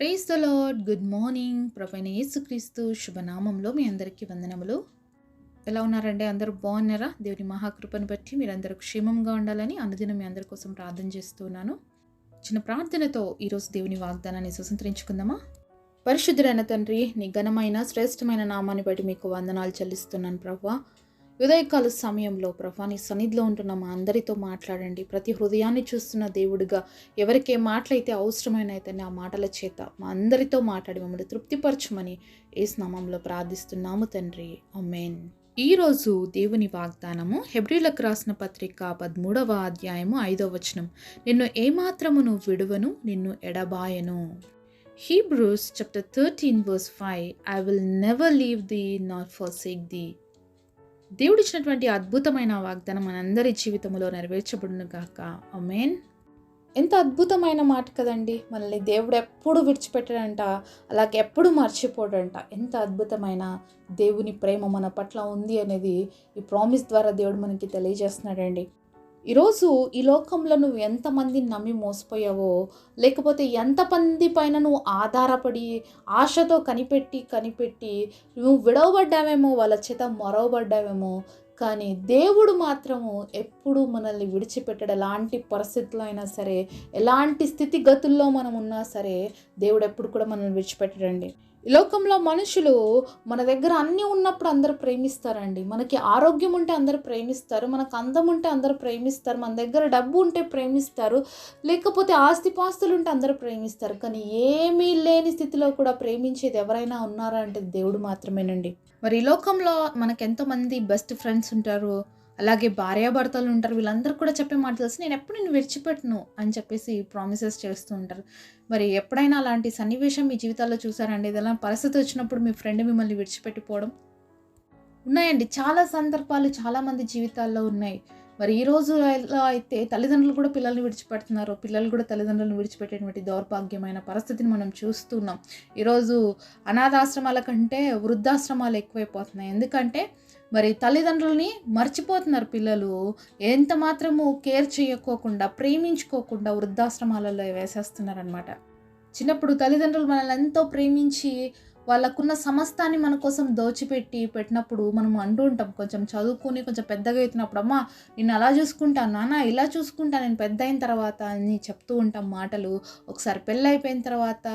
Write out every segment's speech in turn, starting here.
Praise the Lord. Good morning. ప్రభువైన యేసుక్రీస్తు శుభనామంలో మీ అందరికీ వందనములు. ఎలా ఉన్నారండి? అందరూ బాగున్నారా? దేవుని మహాకృపను బట్టి మీరందరూ క్షేమంగా ఉండాలని అనుదినం మీ అందరి కోసం ప్రార్థన చేస్తున్నాను. చిన్న ప్రార్థనతో ఈరోజు దేవుని వాగ్దానాన్ని స్వతంత్రించుకుందామా? పరిశుద్ధుడైన తండ్రి, నీ ఘనమైన శ్రేష్టమైన నామాన్ని బట్టి మీకు వందనాలు చెల్లిస్తున్నాను ప్రభువా. ఉదయకాల సమయంలో ప్రభా నీ సన్నిధిలో ఉంటున్న మా అందరితో మాట్లాడండి. ప్రతి హృదయాన్ని చూస్తున్న దేవుడిగా ఎవరికి ఏ మాటలైతే అవసరమైన అయితే ఆ మాటల చేత మా అందరితో మాట్లాడి మమ్మల్ని తృప్తిపరచమని యేసు నామములో ప్రార్థిస్తున్నాము తండ్రి. ఆమేన్. ఈరోజు దేవుని వాగ్దానము హెబ్రీలకు రాసిన పత్రిక 13వ అధ్యాయము 5వ వచనం. నిన్ను ఏమాత్రమును విడువను, నిన్ను ఎడబాయను. Hebrews chapter 13 verse 5. I will never leave thee nor forsake thee. దేవుడిచ్చినటువంటి అద్భుతమైన వాగ్దానం మనందరి జీవితంలో నెరవేర్చబడును గాక. ఆమేన్. ఎంత అద్భుతమైన మాట కదండి. మనల్ని దేవుడు ఎప్పుడు విడిచిపెట్టడంట, అలాగే ఎప్పుడు మర్చిపోడంట. ఎంత అద్భుతమైన దేవుని ప్రేమ మన పట్ల ఉంది అనేది ఈ ప్రామిస్ ద్వారా దేవుడు మనకి తెలియజేస్తున్నాడండి. ఈరోజు ఈ లోకంలో నువ్వు ఎంతమందిని నమ్మి మోసపోయావో, లేకపోతే ఎంతమంది పైన నువ్వు ఆధారపడి ఆశతో కనిపెట్టి నువ్వు విడవబడ్డావేమో, వాళ్ళ చేత మరవబడ్డావేమో, కానీ దేవుడు మాత్రము ఎప్పుడు మనల్ని విడిచిపెట్టడు. ఎలాంటి పరిస్థితుల్లో అయినా సరే, ఎలాంటి స్థితిగతుల్లో మనం ఉన్నా సరే, దేవుడు ఎప్పుడు కూడా మనల్ని విడిచిపెట్టడండి. ఈ లోకంలో మనుషులు మన దగ్గర అన్నీ ఉన్నప్పుడు అందరూ ప్రేమిస్తారండి. మనకి ఆరోగ్యం ఉంటే అందరూ ప్రేమిస్తారు, మనకు అందం ఉంటే అందరూ ప్రేమిస్తారు, మన దగ్గర డబ్బు ఉంటే ప్రేమిస్తారు, లేకపోతే ఆస్తిపాస్తులు ఉంటే అందరూ ప్రేమిస్తారు. కానీ ఏమీ లేని స్థితిలో కూడా ప్రేమించేది ఎవరైనా ఉన్నారా అంటే దేవుడు మాత్రమేనండి. మరి ఈ లోకంలో మనకు ఎంతోమంది బెస్ట్ ఫ్రెండ్స్ ఉంటారు, అలాగే భార్యాభర్తలు ఉంటారు. వీళ్ళందరూ కూడా చెప్పే మాట తెలుసు, నేను ఎప్పుడు నేను విడిచిపెట్టను అని చెప్పేసి ప్రామిసెస్ చేస్తూ ఉంటారు. మరి ఎప్పుడైనా అలాంటి సన్నివేశం మీ జీవితాల్లో చూసారండి? ఏదైనా పరిస్థితి వచ్చినప్పుడు మీ ఫ్రెండ్ మిమ్మల్ని విడిచిపెట్టిపోవడం ఉన్నాయండి. చాలా సందర్భాలు చాలామంది జీవితాల్లో ఉన్నాయి. మరి ఈ రోజులో అయితే తల్లిదండ్రులు కూడా పిల్లల్ని విడిచిపెడుతున్నారు, పిల్లలు కూడా తల్లిదండ్రులను విడిచిపెట్టేటువంటి దౌర్భాగ్యమైన పరిస్థితిని మనం చూస్తున్నాం. ఈరోజు అనాథాశ్రమాల కంటే వృద్ధాశ్రమాలు ఎక్కువైపోతున్నాయి. ఎందుకంటే మరి తల్లిదండ్రులని మర్చిపోతున్నారు పిల్లలు. ఎంత మాత్రము కేర్ చేయకోకుండా, ప్రేమించుకోకుండా వృద్ధాశ్రమాలలో వేసేస్తున్నారనమాట. చిన్నప్పుడు తల్లిదండ్రులు మనల్ని ఎంతో ప్రేమించి వాళ్ళకున్న సమస్తాన్ని మన కోసం పెట్టినప్పుడు మనం అంటూ ఉంటాం, కొంచెం చదువుకొని కొంచెం పెద్దగా అవుతున్నప్పుడు, అమ్మ నిన్ను అలా చూసుకుంటాను, నాన్న ఇలా చూసుకుంటాను నేను పెద్ద అయిన తర్వాత అని చెప్తూ ఉంటాం మాటలు. ఒకసారి పెళ్ళి అయిపోయిన తర్వాత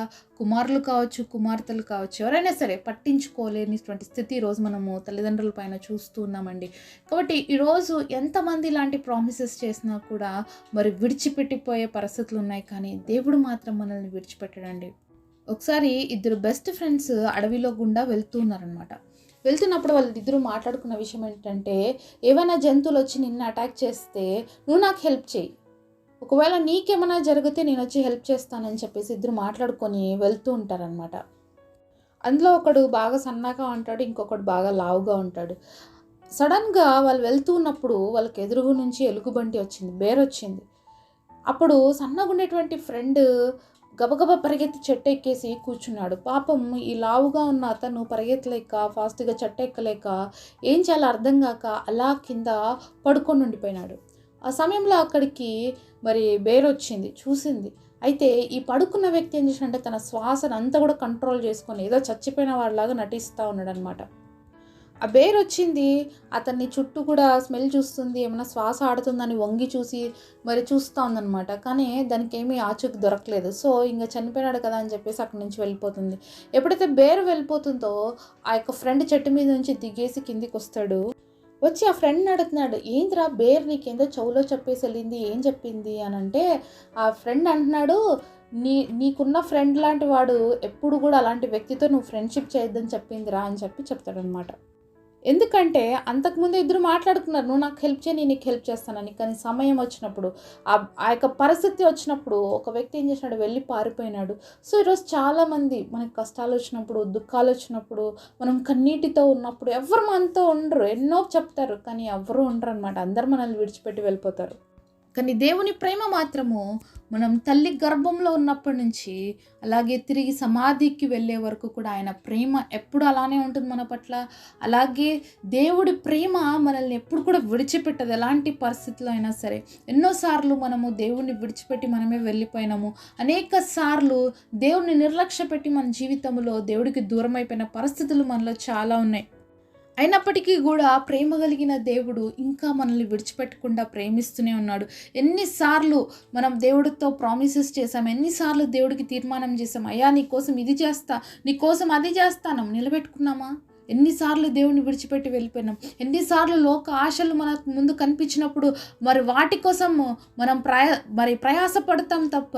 కుమారులు కావచ్చు, కుమార్తెలు కావచ్చు, ఎవరైనా సరే పట్టించుకోలేనిటువంటి స్థితి ఈరోజు మనము తల్లిదండ్రుల పైన చూస్తూ ఉన్నామండి. కాబట్టి ఈరోజు ఎంతమంది ఇలాంటి ప్రామిసెస్ చేసినా కూడా మరి విడిచిపెట్టిపోయే పరిస్థితులు ఉన్నాయి, కానీ దేవుడు మాత్రం మనల్ని విడిచిపెట్టడండి. ఒకసారి ఇద్దరు బెస్ట్ ఫ్రెండ్స్ అడవిలో గుండా వెళ్తూ ఉన్నారనమాట. వెళ్తున్నప్పుడు వాళ్ళిద్దరూ మాట్లాడుకున్న విషయం ఏంటంటే, ఏవైనా జంతువులు వచ్చి నిన్ను అటాక్ చేస్తే నువ్వు నాకు హెల్ప్ చేయి, ఒకవేళ నీకేమైనా జరిగితే నేను వచ్చి హెల్ప్ చేస్తానని చెప్పేసి ఇద్దరు మాట్లాడుకొని వెళ్తూ ఉంటారనమాట. అందులో ఒకడు బాగా సన్నగా ఉంటాడు, ఇంకొకడు బాగా లావుగా ఉంటాడు. సడన్గా వాళ్ళు వెళ్తూ ఉన్నప్పుడు వాళ్ళకి ఎదురుగు నుంచి ఎలుగుబంటి వచ్చింది, బేర్ వచ్చింది. అప్పుడు సన్నగా ఉండేటువంటి ఫ్రెండ్ గబగబా పరిగెత్తి చెట్టు ఎక్కేసి కూర్చున్నాడు. పాపం ఈ లావుగా ఉన్న అతను పరిగెత్తలేక, ఫాస్ట్గా చెట్టు ఎక్కలేక, ఏం చేయాలో అర్థం కాక అలా కింద పడుకొని ఉండిపోయినాడు. ఆ సమయంలో అక్కడికి మరి బేర్ వచ్చింది, చూసింది. అయితే ఈ పడుకున్న వ్యక్తి ఏం చేశాడంటే తన శ్వాసను అంతా కూడా కంట్రోల్ చేసుకొని ఏదో చచ్చిపోయిన వాడిలాగా నటిస్తూ ఉన్నాడు అనమాట. ఆ బేర్ వచ్చింది, అతన్ని చుట్టూ కూడా స్మెల్ చూస్తుంది, ఏమైనా శ్వాస ఆడుతుందని వంగి చూసి మరి చూస్తూ ఉందన్నమాట. కానీ దానికి ఏమీ ఆచూకీ దొరకలేదు. సో ఇంకా చనిపోయినాడు కదా అని చెప్పేసి అక్కడి నుంచి వెళ్ళిపోతుంది. ఎప్పుడైతే బేర్ వెళ్ళిపోతుందో ఆ యొక్క ఫ్రెండ్ చెట్టు మీద నుంచి దిగేసి కిందికి వస్తాడు. వచ్చి ఆ ఫ్రెండ్ని అడుగుతున్నాడు, ఏంద్రా బేర్ నీకేందో చెవులో చెప్పేసి వెళ్ళింది, ఏం చెప్పింది అని అంటే, ఆ ఫ్రెండ్ అంటున్నాడు, నీకున్న ఫ్రెండ్ లాంటి వాడు ఎప్పుడు కూడా అలాంటి వ్యక్తితో నువ్వు ఫ్రెండ్షిప్ చేయొద్దని చెప్పిందిరా అని చెప్తాడనమాట. ఎందుకంటే అంతకుముందు ఇద్దరు మాట్లాడుకున్నారు, నువ్వు నాకు హెల్ప్ చేయి, నేను నీకు హెల్ప్ చేస్తానని. కానీ సమయం వచ్చినప్పుడు, ఆ యొక్క పరిస్థితి వచ్చినప్పుడు ఒక వ్యక్తి ఏం చేసినాడు, వెళ్ళి పారిపోయినాడు. సో ఈరోజు చాలామంది మనకి కష్టాలు వచ్చినప్పుడు, దుఃఖాలు వచ్చినప్పుడు, మనం కన్నీటితో ఉన్నప్పుడు ఎవరు మనతో ఉండరు. ఎన్నో చెప్తారు కానీ ఎవరు ఉండరు అనమాట. అందరు మనల్ని విడిచిపెట్టి వెళ్ళిపోతారు. కానీ దేవుని ప్రేమ మాత్రము మనం తల్లి గర్భంలో ఉన్నప్పటి నుంచి అలాగే తిరిగి సమాధికి వెళ్ళే వరకు కూడా ఆయన ప్రేమ ఎప్పుడు అలానే ఉంటుంది మన పట్ల. అలాగే దేవుడి ప్రేమ మనల్ని ఎప్పుడు కూడా విడిచిపెట్టదు, ఎలాంటి పరిస్థితుల్లో అయినా సరే. ఎన్నోసార్లు మనము దేవుడిని విడిచిపెట్టి మనమే వెళ్ళిపోయినాము. అనేక సార్లు దేవుడిని నిర్లక్ష్య పెట్టి మన జీవితంలో దేవుడికి దూరం అయిపోయిన పరిస్థితులు మనలో చాలా ఉన్నాయి. అయినప్పటికీ కూడా ప్రేమ కలిగిన దేవుడు ఇంకా మనల్ని విడిచిపెట్టకుండా ప్రేమిస్తూనే ఉన్నాడు. ఎన్నిసార్లు మనం దేవుడితో ప్రామిసెస్ చేసాం, ఎన్నిసార్లు దేవుడికి తీర్మానం చేసాం, అయ్యా నీ కోసం ఇది చేస్తా, నీ కోసం అది చేస్తాను, నిలబెట్టుకున్నామా? ఎన్నిసార్లు దేవుడిని విడిచిపెట్టి వెళ్ళిపోయినాం. ఎన్నిసార్లు లోక ఆశలు మనకు ముందు కనిపించినప్పుడు మరి వాటి కోసం మనం ప్రయాసపడతాం తప్ప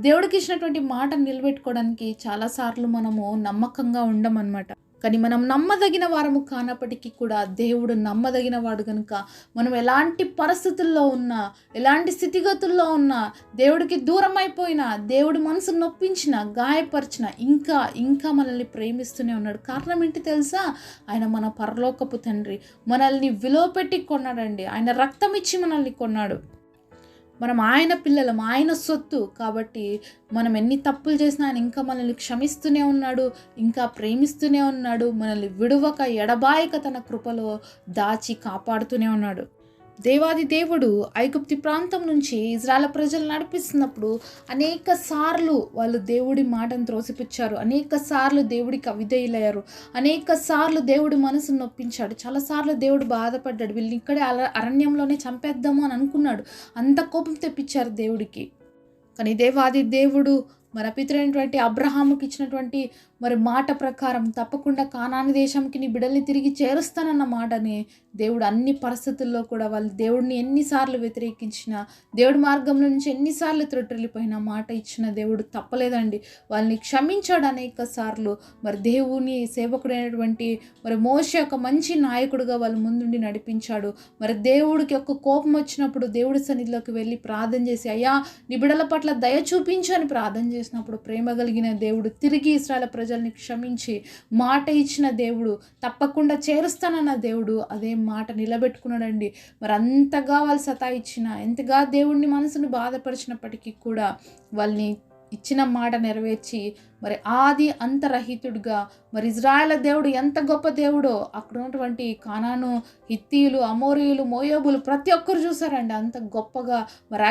దేవుడికి ఇచ్చినటువంటి మాటను నిలబెట్టుకోవడానికి చాలాసార్లు మనము నమ్మకంగా ఉండమన్నమాట. కానీ మనం నమ్మదగిన వారము కానప్పటికీ కూడా దేవుడు నమ్మదగిన వాడు కనుక మనం ఎలాంటి పరిస్థితుల్లో ఉన్నా, ఎలాంటి స్థితిగతుల్లో ఉన్నా, దేవుడికి దూరం అయిపోయినా, దేవుడి మనసు నొప్పించిన, గాయపరిచిన ఇంకా మనల్ని ప్రేమిస్తూనే ఉన్నాడు. కారణం ఏంటి తెలుసా? ఆయన మన పరలోకపు తండ్రి. మనల్ని విలువ పెట్టి కొన్నాడండి. ఆయన రక్తం ఇచ్చి మనల్ని కొన్నాడు. మనం ఆయన పిల్లలం, ఆయన సొత్తు. కాబట్టి మనం ఎన్ని తప్పులు చేసినా ఆయన ఇంకా మనల్ని క్షమిస్తూనే ఉన్నాడు, ఇంకా ప్రేమిస్తూనే ఉన్నాడు. మనల్ని విడువక ఎడబాయక తన కృపలో దాచి కాపాడుతూనే ఉన్నాడు. దేవాది దేవుడు ఐగుప్తు ప్రాంతం నుంచి ఇజ్రాయెల్ ప్రజలు నడిపిస్తున్నప్పుడు అనేక సార్లు వాళ్ళు దేవుడి మాటను త్రోసిపుచ్చారు, అనేక సార్లు దేవుడికి అవిధేయులయ్యారు, అనేక సార్లు దేవుడి మనసును నొప్పించాడు, చాలాసార్లు దేవుడు బాధపడ్డాడు. వీళ్ళని ఇక్కడే అరణ్యంలోనే చంపేద్దాము అని అనుకున్నాడు. అంత కోపం తెప్పించారు దేవుడికి. కానీ దేవాది దేవుడు మన పితరైనటువంటి అబ్రహాముకి ఇచ్చినటువంటి మాట ప్రకారం తప్పకుండా కానాను దేశంకి నీ బిడ్డల్ని తిరిగి చేరుస్తానన్న మాటని దేవుడు అన్ని పరిస్థితుల్లో కూడా వాళ్ళు దేవుడిని ఎన్నిసార్లు వ్యతిరేకించినా, దేవుడి మార్గంలో నుంచి ఎన్నిసార్లు త్రొట్టిల్లిపోయిన మాట ఇచ్చిన దేవుడు తప్పలేదండి. వాళ్ళని క్షమించాడు అనేక సార్లు. దేవుని సేవకుడైనటువంటి మోషే ఒక మంచి నాయకుడుగా వాళ్ళ ముందుండి నడిపించాడు. దేవుడికి ఒక కోపం వచ్చినప్పుడు దేవుడి సన్నిధిలోకి వెళ్ళి ప్రార్థన చేసి, అయ్యా నీ బిడ్డల పట్ల దయ చూపించు అని ప్రార్థన చేసినప్పుడు ప్రేమ కలిగిన దేవుడు తిరిగి ఇశ్రాయేలు ప్రజల్ని క్షమించి మాట ఇచ్చిన దేవుడు, తప్పకుండా చేరుస్తానన్న దేవుడు అదే మాట నిలబెట్టుకున్నాడండి. అంతగా వాళ్ళు సతాయిచ్చిన, ఎంతగా దేవుడిని మనసును బాధపరిచినప్పటికీ కూడా వాళ్ళని ఇచ్చిన మాట నెరవేర్చి ఆది అంతరహితుడిగా ఇజ్రాయేల్ దేవుడు ఎంత గొప్ప దేవుడో అక్కడ ఉన్నటువంటి కానాను, హిత్తీయులు, అమోరీయులు, మోయాబులు ప్రతి ఒక్కరు చూసారండి. అంత గొప్పగా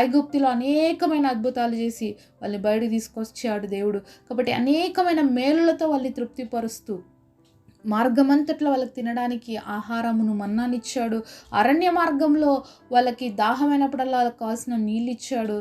ఐగుప్తులో అనేకమైన అద్భుతాలు చేసి వాళ్ళని బయటికి తీసుకొచ్చాడు దేవుడు. కాబట్టి అనేకమైన మేలులతో వాళ్ళని తృప్తిపరుస్తూ మార్గమంతట్లో వాళ్ళకి తినడానికి ఆహారమును మన్నానిచ్చాడు. అరణ్య మార్గంలో వాళ్ళకి దాహమైనప్పుడల్లా వాళ్ళకి కావాల్సిన నీళ్ళు ఇచ్చాడు.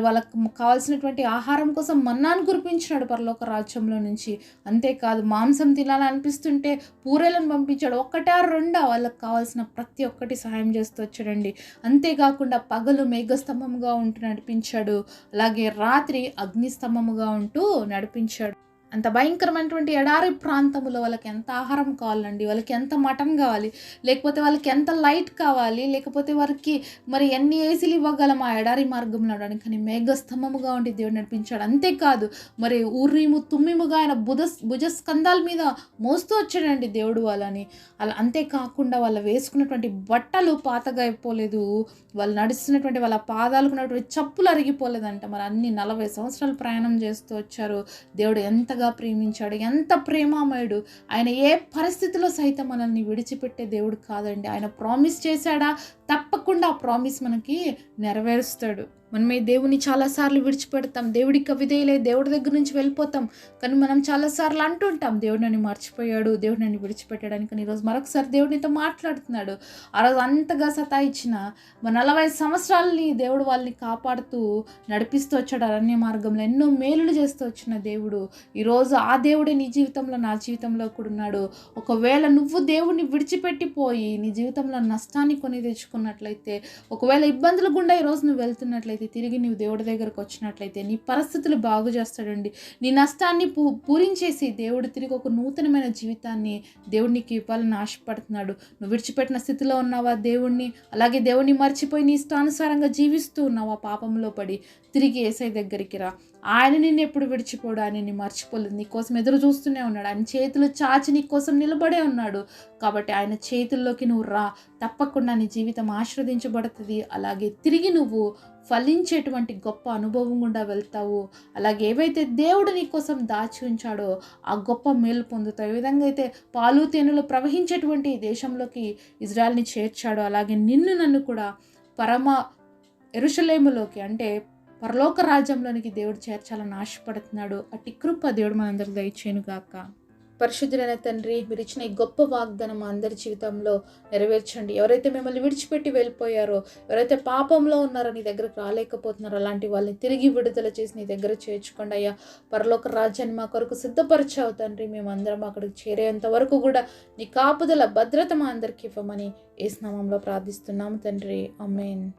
వాళ్ళకి కావాల్సినటువంటి ఆహారం కోసం మన్నాను కురిపించాడు పరలోక రాజ్యంలో నుంచి. అంతేకాదు మాంసం తినాలనిపిస్తుంటే పూరేలను పంపించాడు. ఒక్కటా రెండా వాళ్ళకి కావాల్సిన ప్రతి ఒక్కటి సహాయం చేస్తూ వచ్చాడండి. అంతేకాకుండా పగలు మేఘస్తంభముగా ఉంటూ నడిపించాడు, అలాగే రాత్రి అగ్నిస్తంభముగా ఉంటూ నడిపించాడు. అంత భయంకరమైనటువంటి ఎడారి ప్రాంతంలో వాళ్ళకి ఎంత ఆహారం కావాలండి, వాళ్ళకి ఎంత మటన్ కావాలి, లేకపోతే వాళ్ళకి ఎంత లైట్ కావాలి, లేకపోతే వారికి ఎన్ని ఏసీలు ఇవ్వగలం ఆ ఎడారి మార్గంలో నడవడానికి. కానీ మేఘస్తంభముగా ఉండి దేవుడు నడిపించాడు. అంతేకాదు ఊర్రీము తుమ్మిముగా ఆయన భుజస్కంధాల మీద మోస్తూ వచ్చాడండి దేవుడు వాళ్ళని. అలా అంతేకాకుండా వాళ్ళు వేసుకున్నటువంటి బట్టలు పాతగా అయిపోలేదు, వాళ్ళు నడుస్తున్నటువంటి వాళ్ళ పాదాలకు ఉన్నటువంటి చెప్పులు అరిగిపోలేదంట. అన్ని 40 సంవత్సరాలు ప్రయాణం చేస్తూ వచ్చారు. దేవుడు ఎంతగా ప్రేమించాడు, ఎంత ప్రేమామయుడు. ఆయన ఏ పరిస్థితిలో సైతం మనల్ని విడిచిపెట్టే దేవుడు కాదండి. ఆయన ప్రామిస్ చేశాడా, తప్పకుండా ఆ ప్రామిస్ మనకి నెరవేరుస్తాడు. మనమే దేవుని చాలాసార్లు విడిచిపెడతాం, దేవుడికి అవిధేయులై దేవుడి దగ్గర నుంచి వెళ్ళిపోతాం. కానీ మనం చాలాసార్లు అంటుంటాం, దేవుడు నన్ను మర్చిపోయాడు, దేవుడు నన్ను విడిచిపెట్టాడని. కానీ ఈరోజు మరొకసారి దేవుడితో మాట్లాడుతున్నాడు. ఆ రోజు అంతగా సతాయిచ్చిన 40 సంవత్సరాలని దేవుడు వాళ్ళని కాపాడుతూ నడిపిస్తూ వచ్చాడు అరణ్య మార్గంలో. ఎన్నో మేలులు చేస్తూ వచ్చిన దేవుడు ఈరోజు ఆ దేవుడే నీ జీవితంలో, నా జీవితంలో కూడా ఉన్నాడు. ఒకవేళ నువ్వు దేవుడిని విడిచిపెట్టిపోయి నీ జీవితంలో నష్టాన్ని కొని తెచ్చుకున్నట్లయితే, ఒకవేళ ఇబ్బందులు గుండా ఈరోజు నువ్వు వెళ్తున్నట్లయితే, తిరిగి నువ్వు దేవుడి దగ్గరకు వచ్చినట్లయితే నీ పరిస్థితులు బాగు చేస్తాడండి. నీ నష్టాన్ని పూరించేసి దేవుడు తిరిగి ఒక నూతనమైన జీవితాన్ని దేవుడు నీకు ఇవ్వాలని ఆశపడుతున్నాడు. నువ్వు విడిచిపెట్టిన స్థితిలో ఉన్నావా దేవుణ్ణి, అలాగే దేవుణ్ణి మర్చిపోయి నీ ఇష్టానుసారంగా జీవిస్తూ ఉన్నావా, పాపంలో పడి, తిరిగి యేసయ్య దగ్గరికి రా. ఆయన నిన్ను ఎప్పుడు విడిచిపోడు, ఆయన నిన్ను మర్చిపోలేదు, నీకోసం ఎదురు చూస్తూనే ఉన్నాడు, ఆయన చేతులు చాచి నీ కోసం నిలబడే ఉన్నాడు. కాబట్టి ఆయన చేతుల్లోకి నువ్వు రా, తప్పకుండా నీ జీవితం ఆశీర్వదించబడుతుంది. అలాగే తిరిగి నువ్వు ఫలించేటువంటి గొప్ప అనుభవం గుండా వెళ్తావు. అలాగే ఏవైతే దేవుడు నీ కోసం దాచి ఉంచాడో ఆ గొప్ప మేలు పొందుతావు. ఏ విధంగా అయితే పాలు తేనెలు ప్రవహించేటువంటి దేశంలోకి ఇజ్రాయెల్ని చేర్చాడో, అలాగే నన్ను కూడా పరమ యెరూషలేములోకి, అంటే పరలోక రాజ్యంలోనికి దేవుడు చేర్చాలని ఆశపడుతున్నాడు. అట్టి కృప దేవుడు మనందరికి దయచేయును గాక. పరిశుద్ధులైన తండ్రి, మీరు ఇచ్చిన ఈ గొప్ప వాగ్దానం మా అందరి జీవితంలో నెరవేర్చండి. ఎవరైతే మిమ్మల్ని విడిచిపెట్టి వెళ్ళిపోయారో, ఎవరైతే పాపంలో ఉన్నారో, నీ దగ్గరకు రాలేకపోతున్నారో, అలాంటి వాళ్ళని తిరిగి విడుదల చేసి నీ దగ్గర చేర్చుకోండి అయ్యా. పరలోక రాజ్యాన్ని మా కొరకు సిద్ధపరిచావు తండ్రి. మేమందరం అక్కడికి చేరేంత వరకు కూడా నీ కాపుదల భద్రత మా అందరికి ఇవ్వమని యేసు నామములో ప్రార్థిస్తున్నాము తండ్రి. ఆమేన్.